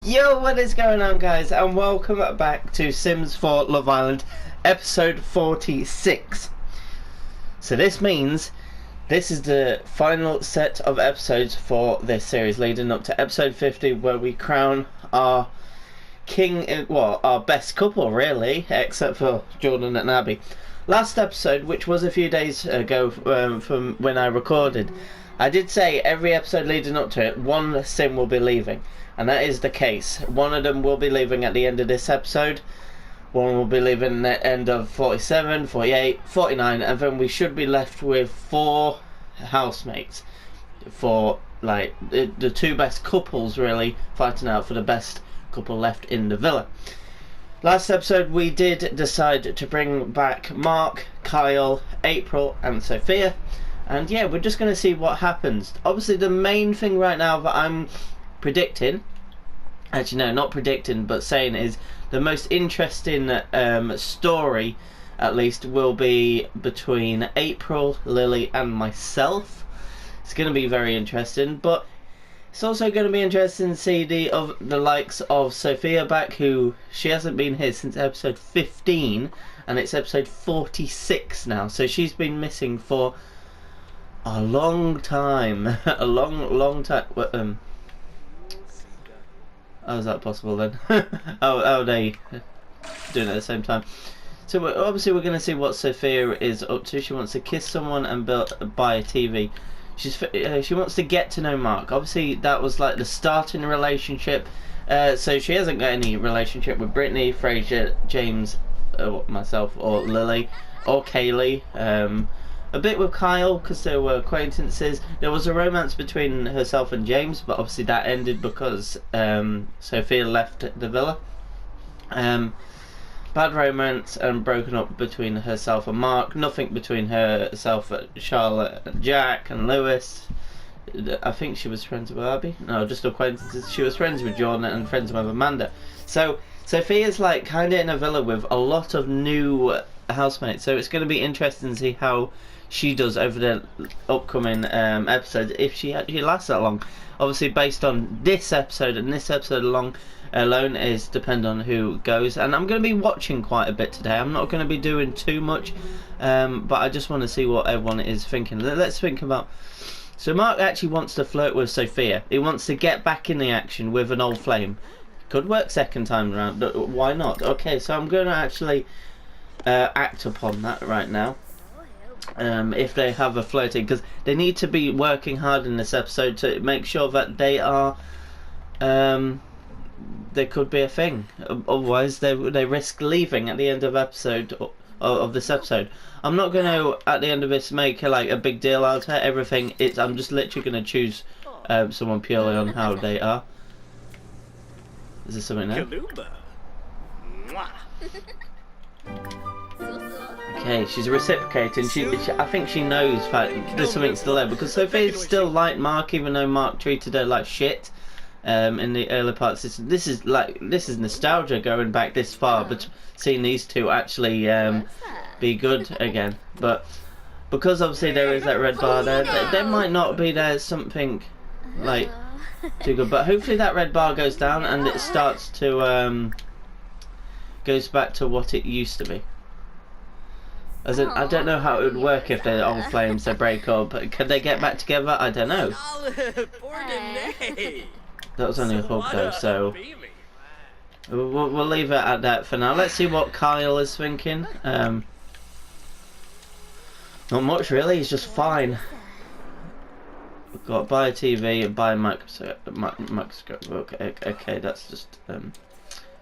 Yo, what is going on, guys, and welcome back to Sims 4 Love Island episode 46. So this means this is the final set of episodes for this series, leading up to episode 50, where we crown our king, well, our best couple really, except for Jordan and Abby. Last episode, which was a few days ago from when I recorded, I did say every episode leading up to it, one sim will be leaving. And that is the case. One of them will be leaving at the end of this episode. One will be leaving at the end of 47, 48, 49. And then we should be left with 4 housemates. For, like, the 2 best couples, really, fighting out for the best couple left in the villa. Last episode, we did decide to bring back Mark, Kyle, April, and Sophia. And yeah, we're just going to see what happens. Obviously, the main thing right now that I'm predicting, actually no, not predicting, but saying is the most interesting story, at least, will be between April, Lily, and myself. It's going to be very interesting, but it's also going to be interesting to see the likes of Sophia back, who she hasn't been here since episode 15, and it's episode 46 now, so she's been missing for a long time. A long time. How is that possible then? oh, they doing it at the same time. So obviously we're going to see what Sophia is up to. She wants to kiss someone and buy a TV. She wants to get to know Mark. Obviously that was like the starting relationship. So she hasn't got any relationship with Brittany, Fraser, James, myself, or Lily, or Kaylee. A bit with Kyle because they were acquaintances. There was a romance between herself and James, but obviously that ended because Sophia left the villa. Bad romance and broken up between herself and Mark. Nothing between herself, Charlotte, and Jack, and Lewis. I think she was friends with Abby. No, just acquaintances. She was friends with Jordan and friends with Amanda. So Sophia's like kind of in a villa with a lot of new housemates. So it's going to be interesting to see how she does over the upcoming episodes, if she actually lasts that long. Obviously based on this episode, and this episode alone is depend on who goes. And I'm going to be watching quite a bit today. I'm not going to be doing too much, but I just want to see what everyone is thinking. Let's think about, so Mark actually wants to flirt with Sophia. He wants to get back in the action with an old flame. Could work second time around, why not? Okay, so I'm going to actually act upon that right now. If they have a flirting, because they need to be working hard in this episode to make sure that they are there could be a thing, otherwise they risk leaving at the end of this episode. I'm not going to at the end of this make like a big deal out of everything. I'm just literally going to choose someone purely on how they are. Is there something there? Okay, she's reciprocating. I think she knows that there's something still there, because Sophia still liked Mark, even though Mark treated her like shit in the early parts. This is nostalgia going back this far, but seeing these two actually be good again. But because obviously there is that red bar there might not be there something like too good. But hopefully that red bar goes down and it starts to goes back to what it used to be. As in, I don't know how it would work if they're old flames, they break up. Could they get back together? I don't know. That was only a hug though, so we'll leave it at that for now. Let's see what Kyle is thinking. Not much really, he's just fine. We've got buy a TV and buy a microscope. Okay, that's just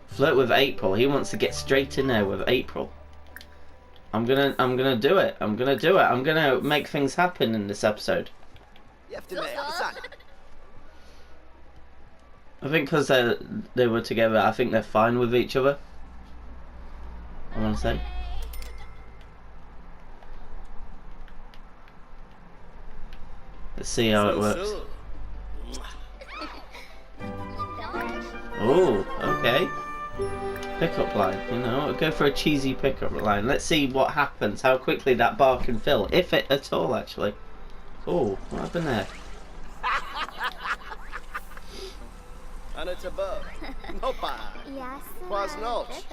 flirt with April. He wants to get straight in there with April. I'm gonna do it. I'm gonna make things happen in this episode. I think because they were together, I think they're fine with each other. I want to say. Let's see how it works. Oh, okay. Pickup line, you know, go for a cheesy pickup line. Let's see what happens, how quickly that bar can fill, if it at all, actually. Oh, what happened there? Manitoba. Nopa. Yes. Was not.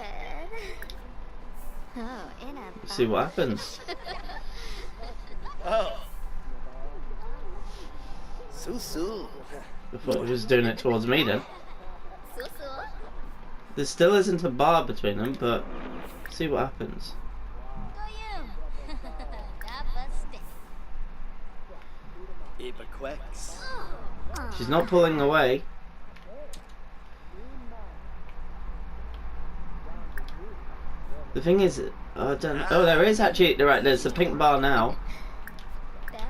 Oh, in a. See what happens. Oh. Susu. I thought he was doing it towards me then. Susu. There still isn't a bar between them, but see what happens. Ibequex. She's not pulling away. The thing is, I don't know. Oh, there is actually. Right, there's a pink bar now. Dash.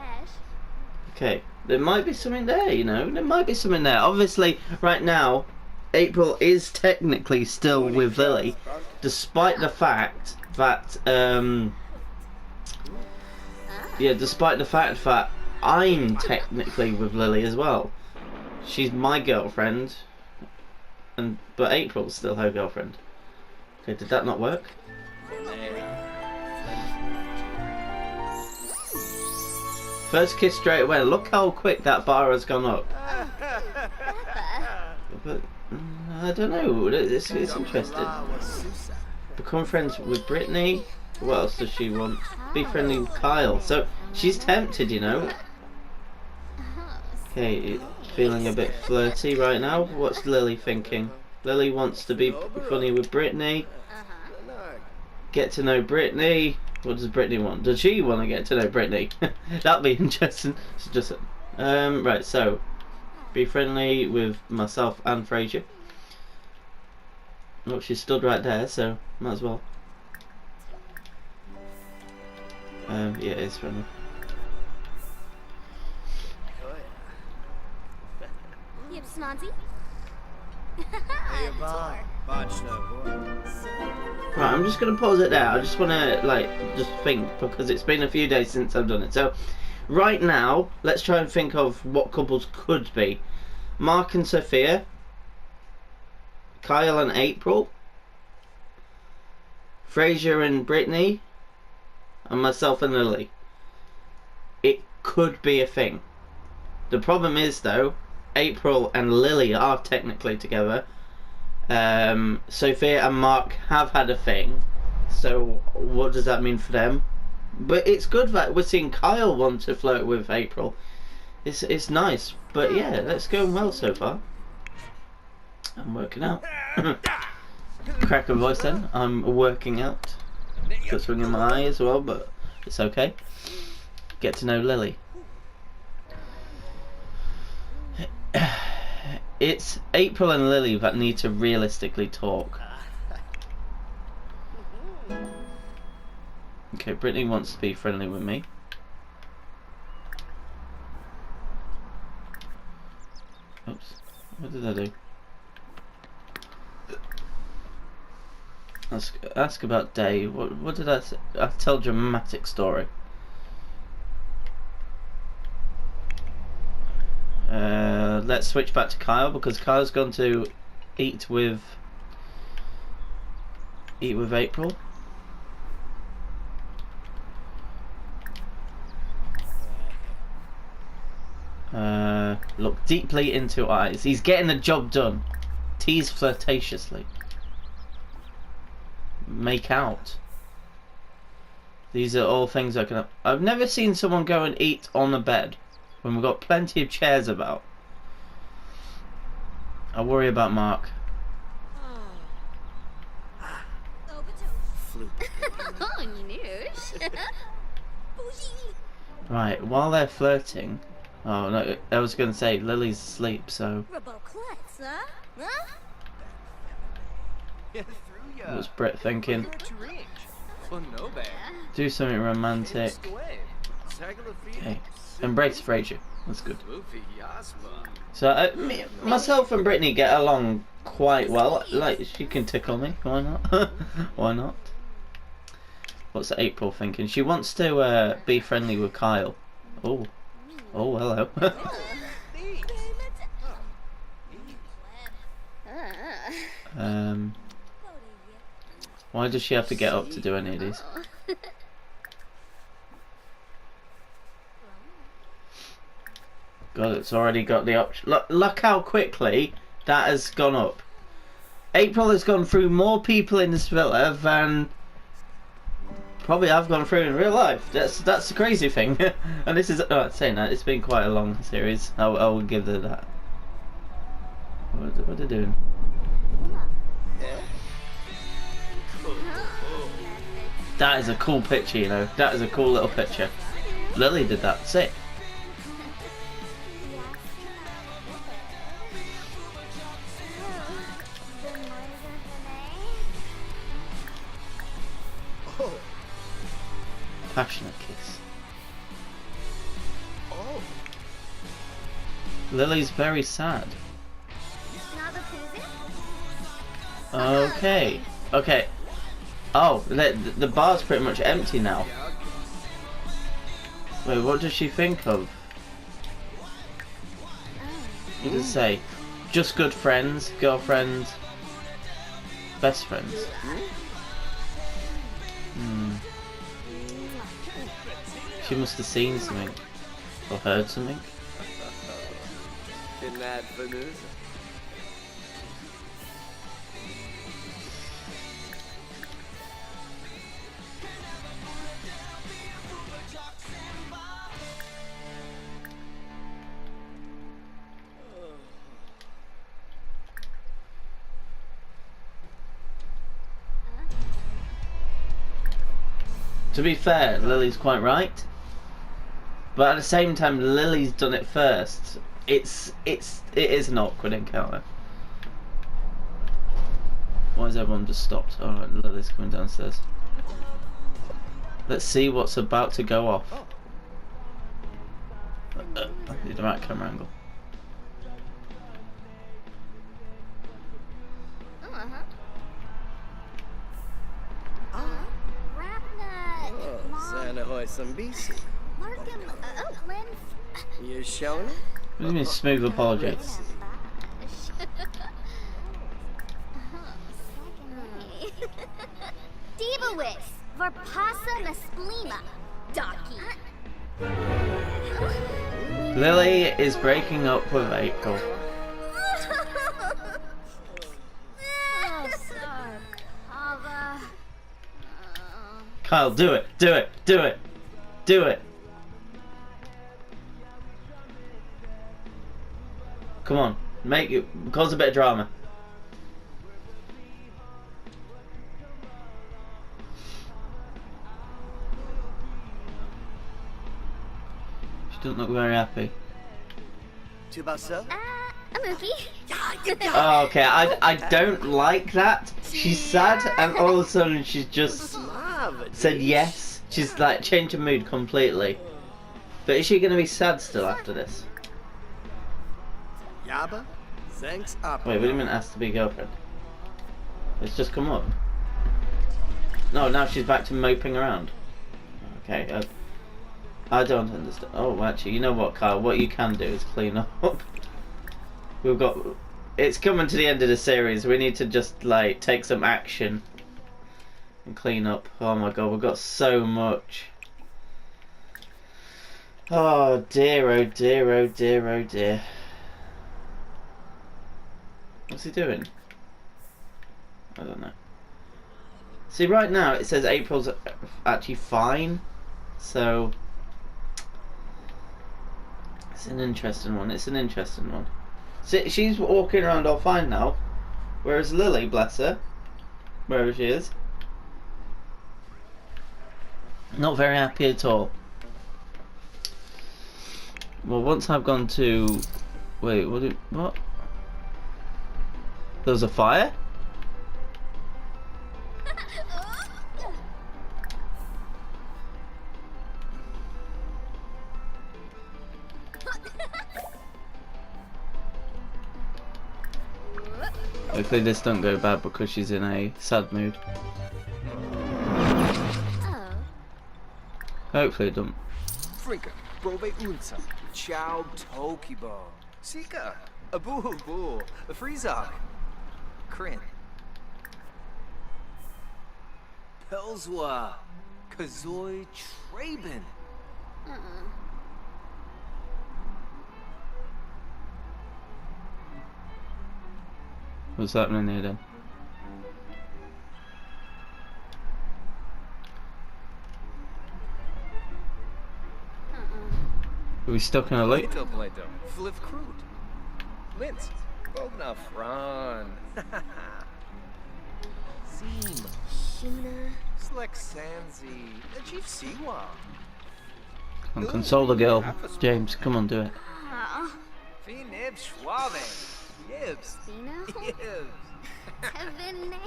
Okay, there might be something there, you know. There might be something there. Obviously, right now, April is technically still with Lily, despite the fact that, despite the fact that I'm technically with Lily as well. She's my girlfriend, but April's still her girlfriend. Okay, did that not work? First kiss straight away. Look how quick that bar has gone up. But I don't know. It's interesting. Become friends with Brittany. What else does she want? Be friendly with Kyle. So she's tempted, you know. Okay, feeling a bit flirty right now. What's Lily thinking? Lily wants to be funny with Brittany. Get to know Brittany. What does Brittany want? Does she want to get to know Brittany? That'd be interesting. It's just right. So, be friendly with myself and Fraser. Look, she stood right there, so might as well. Yeah, it is friendly. Yep, Snodzy. Right, I'm just gonna pause it there. I just wanna just think, because it's been a few days since I've done it. So right now, let's try and think of what couples could be. Mark and Sophia, Kyle and April, Fraser and Brittany, and myself and Lily. It could be a thing. The problem is though, April and Lily are technically together. Sophia and Mark have had a thing, so what does that mean for them? But it's good that we're seeing Kyle want to flirt with April. It's nice, but yeah, that's going well so far. I'm working out. Crack a voice then. I'm working out. Got something in my eye as well, but it's okay. Get to know Lily. It's April and Lily that need to realistically talk. Okay, Brittany wants to be friendly with me. Oops, what did I do? Ask about day. What did I say? I tell a dramatic story. Let's switch back to Kyle, because Kyle's gone to eat with April. Look deeply into eyes. He's getting the job done. Tease flirtatiously. Make out. These are all things I can. I've never seen someone go and eat on the bed when we've got plenty of chairs about. I worry about Mark. Right, while they're flirting. Oh no, I was going to say Lily's asleep, so. What's Brett thinking? Do something romantic. Okay, embrace Fraser. That's good. So myself and Brittany get along quite well. Like, she can tickle me. Why not? Why not? What's April thinking? She wants to be friendly with Kyle. Oh, oh, hello. Why does she have to get up to do any of these? God, it's already got the option. Look how quickly That has gone up. April has gone through more people in this villa than probably I've gone through in real life. That's the crazy thing. And this is saying that it's been quite a long series. I will give her that. What are they doing? That is a cool picture, you know. That is a cool little picture. Lily did that. Sick. Oh. Passionate kiss. Oh. Lily's very sad. Snabba Okay. Okay. Oh, the bar's pretty much empty now. Wait, what does she think of? What does it say? Just good friends, girlfriends, best friends. She must have seen something. Or heard something. Finad Vanessa. To be fair, Lily's quite right. But at the same time, Lily's done it first. It is an awkward encounter. Why has everyone just stopped? Alright, Lily's coming downstairs. Let's see what's about to go off. I need the right camera angle. Santa Hoy Sambisi. Markham, Lynn. You showing it? What do you mean smooth apologies? Divowitz, Varpasa Mesplima, Docky. Lily is breaking up with April. Kyle, do it, do it, do it, do it. Come on, make it, cause a bit of drama. She doesn't look very happy. Tubasa? A movie. Oh, okay, I don't like that. She's sad and all of a sudden she's just said yes. She's like changed her mood completely. But is she going to be sad still after this? Yaba? Thanks up. Wait, what do you mean asked to be girlfriend? It's just come up. No, now she's back to moping around. Okay, I don't understand. Oh, actually, you know what, Kyle? What you can do is clean up. We've got... It's coming to the end of the series. We need to just, like, take some action and clean up. Oh my god, we've got so much. Oh dear, oh dear, oh dear, oh dear. What's he doing? I don't know. See, right now it says April's actually fine. So... It's an interesting one. It's an interesting one. See, she's walking around all fine now. Whereas Lily, bless her, wherever she is, not very happy at all. Well, once I've gone to... Wait, what? There was a fire? Hopefully this don't go bad because she's in a sad mood. Oh. Hopefully it don't. Frinka, Prove Unsa, Chow Tokibo, Sika, Abu Abu, Freezak, Krin, Pelswa, Kazoy Traben. What's happening here then? Are we stuck in a loop? Plato. Flip crude. Lint. Bogna Fran. Seam. Shuna. Slek Sansi. Chief Siwa. Come on, console the girl. James, come on, do it. Finib Schwabe. Yibs. Dino? Yibs. Kevin Nay.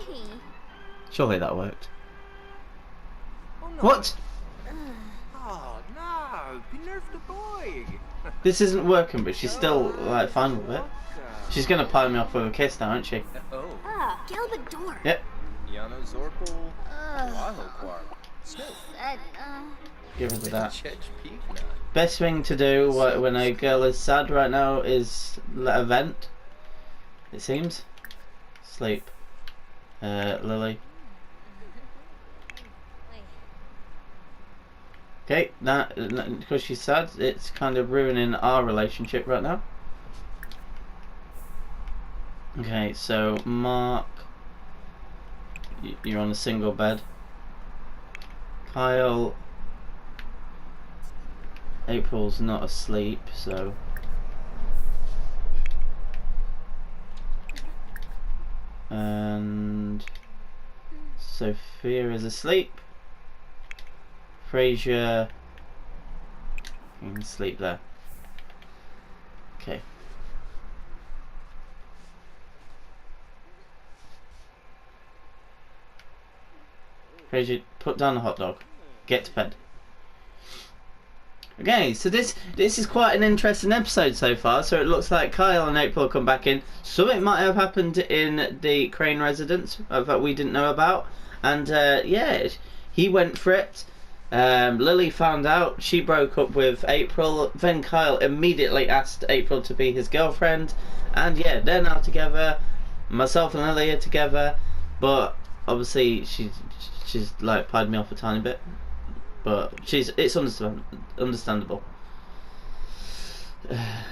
Surely that worked. Oh, no. What? Oh, no. Be nerf the boy. This isn't working, but she's still like fine with it. She's gonna pile me off with a kiss now, isn't she? Oh. Ah, Gilbert Door. Yep. Yano Zorko. Waho Quar. Snow. Said, Give her to that. Chech Peekna. Best thing to do when a girl is sad right now is let her vent. It seems. Sleep. Lily. Okay, that because she's sad, it's kind of ruining our relationship right now. Okay, so Mark, you're on a single bed. Kyle, April's not asleep, so and Sophia is asleep. Frasier, you can sleep there. Okay. Frasier, put down the hot dog. Get to bed. Okay, so this is quite an interesting episode so far. So it looks like Kyle and April come back in. Something might have happened in the Crane residence that we didn't know about, and yeah, he went for it. Lily found out, she broke up with April, then Kyle immediately asked April to be his girlfriend, and yeah, they're now together. Myself and Lily are together, but obviously she's like pied me off a tiny bit, but it's understandable.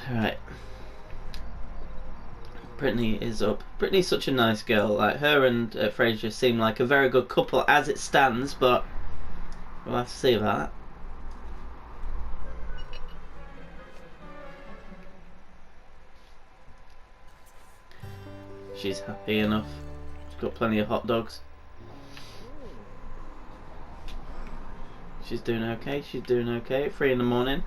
Right, Brittany is up. Brittany's such a nice girl. Like, her and Frasier seem like a very good couple as it stands, but we'll have to see about that. She's happy enough. She's got plenty of hot dogs. She's doing okay. She's doing okay. 3 in the morning.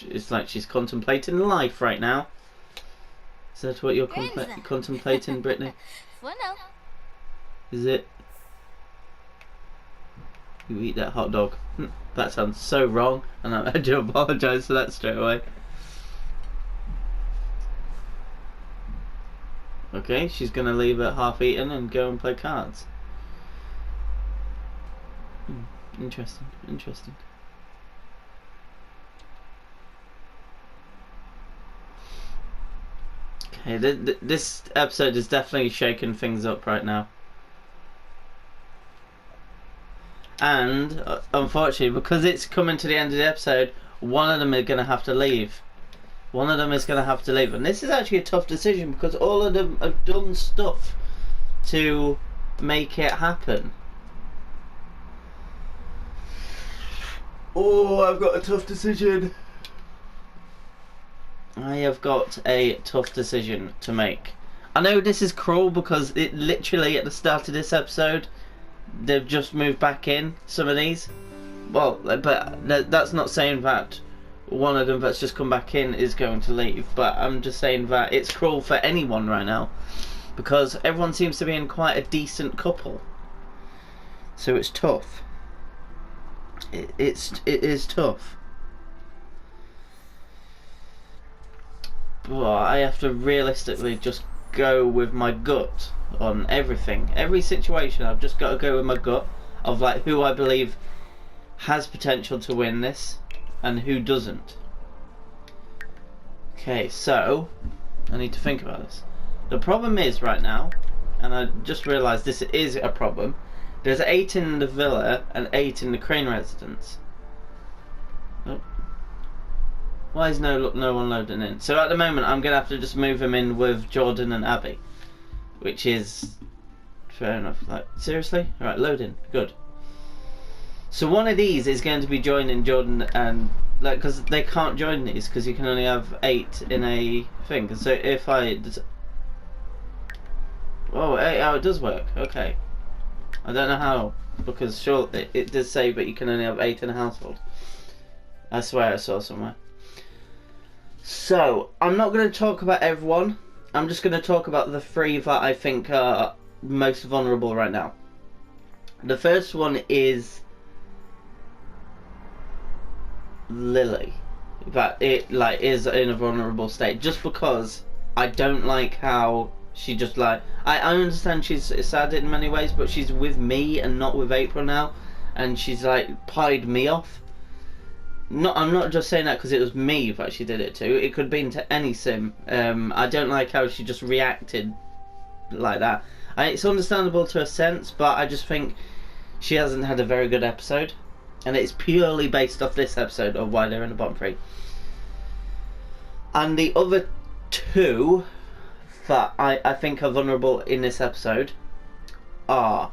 It's like she's contemplating life right now. Is that what you're contemplating, Brittany? Bueno. Is it? You eat that hot dog. That sounds so wrong, and I do apologise for that straight away. Okay, she's gonna leave it half eaten and go and play cards. Interesting, interesting. Okay, this episode is definitely shaking things up right now. And unfortunately, because it's coming to the end of the episode, one of them is going to have to leave. One of them is going to have to leave. And this is actually a tough decision because all of them have done stuff to make it happen. Oh, I've got a tough decision. I have got a tough decision to make. I know this is cruel because it literally at the start of this episode they've just moved back in some of these. Well, but that's not saying that one of them that's just come back in is going to leave, but I'm just saying that it's cruel for anyone right now because everyone seems to be in quite a decent couple, so it's tough. It is tough. But I have to realistically just go with my gut on everything. Every situation I've just got to go with my gut of like who I believe has potential to win this and who doesn't. Okay, so I need to think about this. The problem is right now, and I just realised this is a problem, there's 8 in the villa and 8 in the Crane residence. Why is no one loading in? So at the moment, I'm gonna have to just move him in with Jordan and Abby, which is fair enough. Like, seriously? All right, load in. Good. So one of these is going to be joining Jordan and like, because they can't join these because you can only have 8 in a thing. So if oh, it does work. Okay. I don't know how, because sure it does say, but you can only have 8 in a household. I swear I saw somewhere. So I'm not going to talk about everyone. I'm just going to talk about the 3 that I think are most vulnerable right now. The first one is Lily, that it like is in a vulnerable state, just because I don't like how she just like I understand she's sad in many ways, but she's with me and not with April now, and she's like pied me off. I'm not just saying that because it was me that she did it to. It could have been to any sim. I don't like how she just reacted like that. It's understandable to a sense, but I just think she hasn't had a very good episode, and it's purely based off this episode of why they're in the bottom 3. And the other 2 that I think are vulnerable in this episode are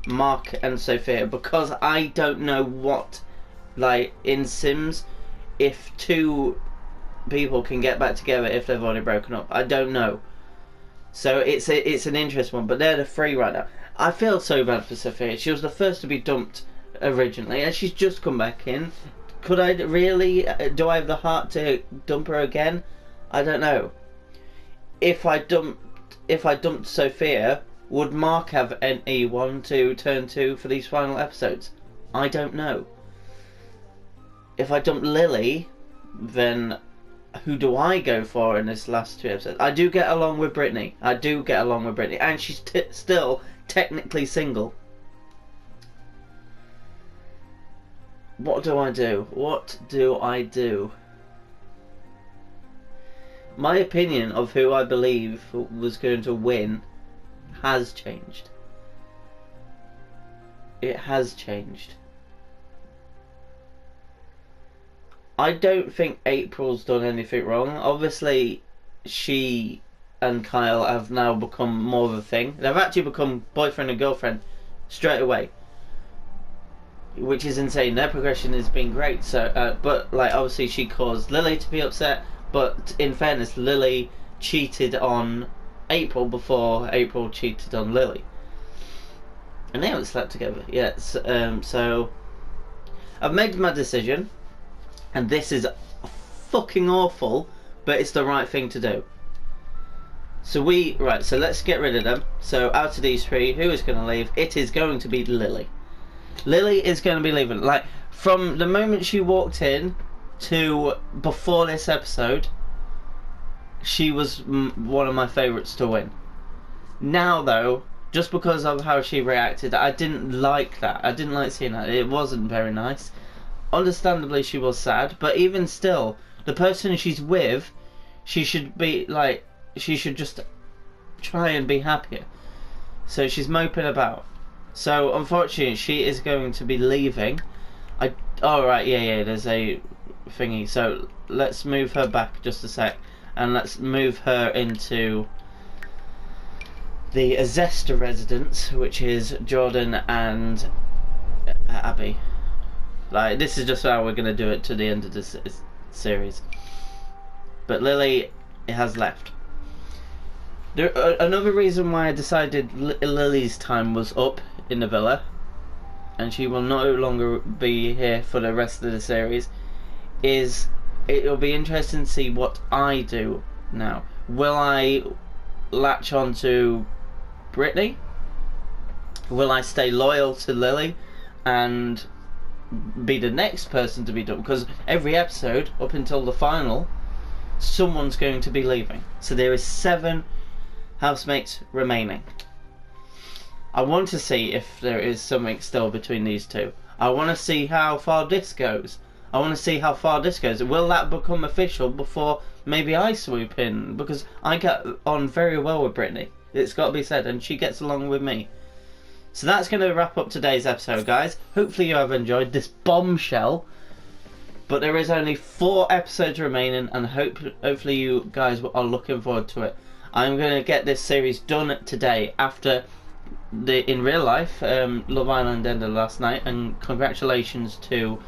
Mark and Sophia, because I don't know what, like in Sims, if 2 people can get back together if they've already broken up. I don't know. So it's an interesting one, but they're the 3 right now. I feel so bad for Sophia. She was the first to be dumped originally, and she's just come back in. Could I really? Do I have the heart to dump her again? I don't know. If I dumped Sophia, would Mark have anyone to turn to for these final episodes? I don't know. If I dump Lily, then who do I go for in this last 2 episodes? I do get along with Brittany. And she's still technically single. What do I do? What do I do? My opinion of who I believe was going to win has changed. It has changed. I don't think April's done anything wrong. Obviously, she and Kyle have now become more of a thing. They've actually become boyfriend and girlfriend straight away, which is insane. Their progression has been great. So, but like obviously she caused Lily to be upset. But in fairness, Lily cheated on April before April cheated on Lily, and they haven't slept together yet. So I've made my decision, and this is fucking awful, but it's the right thing to do. So so let's get rid of them. So out of these 3, who is going to leave? It is going to be Lily. Lily is going to be leaving. Like, from the moment she walked in to before this episode, she was one of my favourites to win. Now though, just because of how she reacted, I didn't like that. I didn't like seeing that. It wasn't very nice. Understandably, she was sad, but even still, the person she's with, she should be like, she should just try and be happier. So she's moping about. So unfortunately, she is going to be leaving. Yeah, there's a thingy. So let's move her back just a sec, and let's move her into the Azesta residence, which is Jordan and Abby. Like, this is just how we're gonna do it to the end of this series. But Lily has left. Another reason why I decided Lily's time was up in the villa, and she will no longer be here for the rest of the series, is it'll be interesting to see what I do now. Will I latch on to Brittany? Will I stay loyal to Lily and be the next person to be done? Because every episode up until the final, someone's going to be leaving. So there is 7 housemates remaining. I want to see if there is something still between these 2. I want to see how far this goes. Will that become official before maybe I swoop in? Because I get on very well with Brittany, it's got to be said, and she gets along with me. So that's going to wrap up today's episode, guys. Hopefully you have enjoyed this bombshell. But there is only 4 episodes remaining, and hopefully you guys are looking forward to it. I'm going to get this series done today after in real life Love Island ended last night, and congratulations to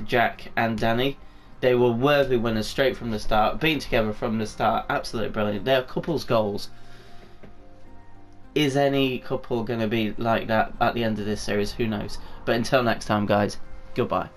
Jack and Danny. They were worthy winners straight from the start, being together from the start, absolutely brilliant. They're couples goals. Is any couple going to be like that at the end of this series? Who knows? But until next time, guys, goodbye.